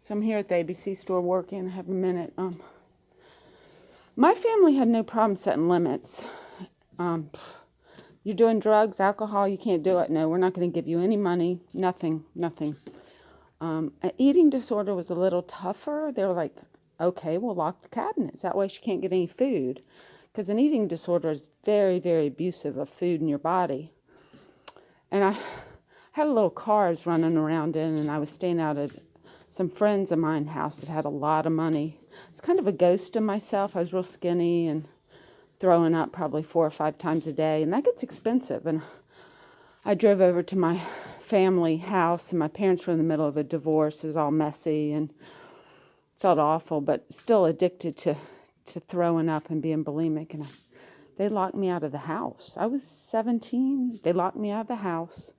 So I'm here at the ABC store working. I have a minute. My family had no problem setting limits. You're doing drugs, alcohol, you can't do it. No, we're not going to give you any money. Nothing. An eating disorder was a little tougher. They were like, okay, we'll lock the cabinets. That way she can't get any food. Because an eating disorder is very, very abusive of food in your body. And I had a little car I was running around in, and I was staying out at some friends of mine's house that had a lot of money. It's kind of a ghost of myself. I was real skinny and throwing up probably 4 or 5 times a day, and that gets expensive. And I drove over to my family house, and my parents were in the middle of a divorce. It was all messy and felt awful, but still addicted to throwing up and being bulimic. And they locked me out of the house. I was 17. They locked me out of the house.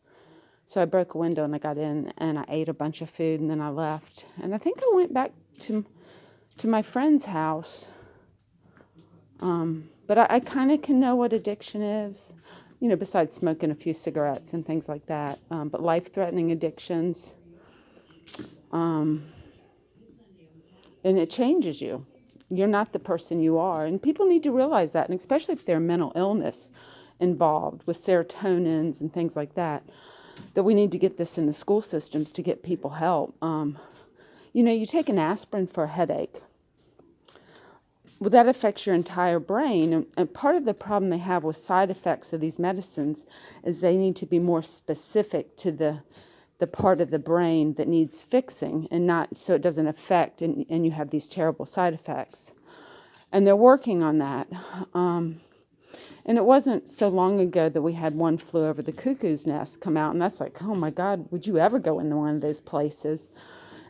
So I broke a window and I got in and I ate a bunch of food and then I left. And I think I went back to my friend's house. But I kind of can know what addiction is, besides smoking a few cigarettes and things like that. But life-threatening addictions, and it changes you. You're not the person you are. And people need to realize that, and especially if there's mental illness involved with serotonins and things like that we need to get this in the school systems to get people help. You take an aspirin for a headache. Well, that affects your entire brain. And part of the problem they have with side effects of these medicines is they need to be more specific to the part of the brain that needs fixing, and not so it doesn't affect and you have these terrible side effects. And they're working on that. And it wasn't so long ago that we had One Flew Over the Cuckoo's Nest come out, and that's like, oh my God, would you ever go into one of those places?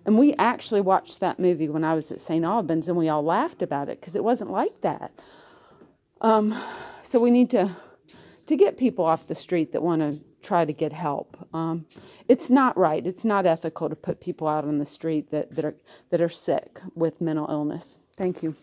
And we actually watched that movie when I was at St. Albans, and we all laughed about it because it wasn't like that. So we need to get people off the street that want to try to get help. It's not right. It's not ethical to put people out on the street that are sick with mental illness. Thank you.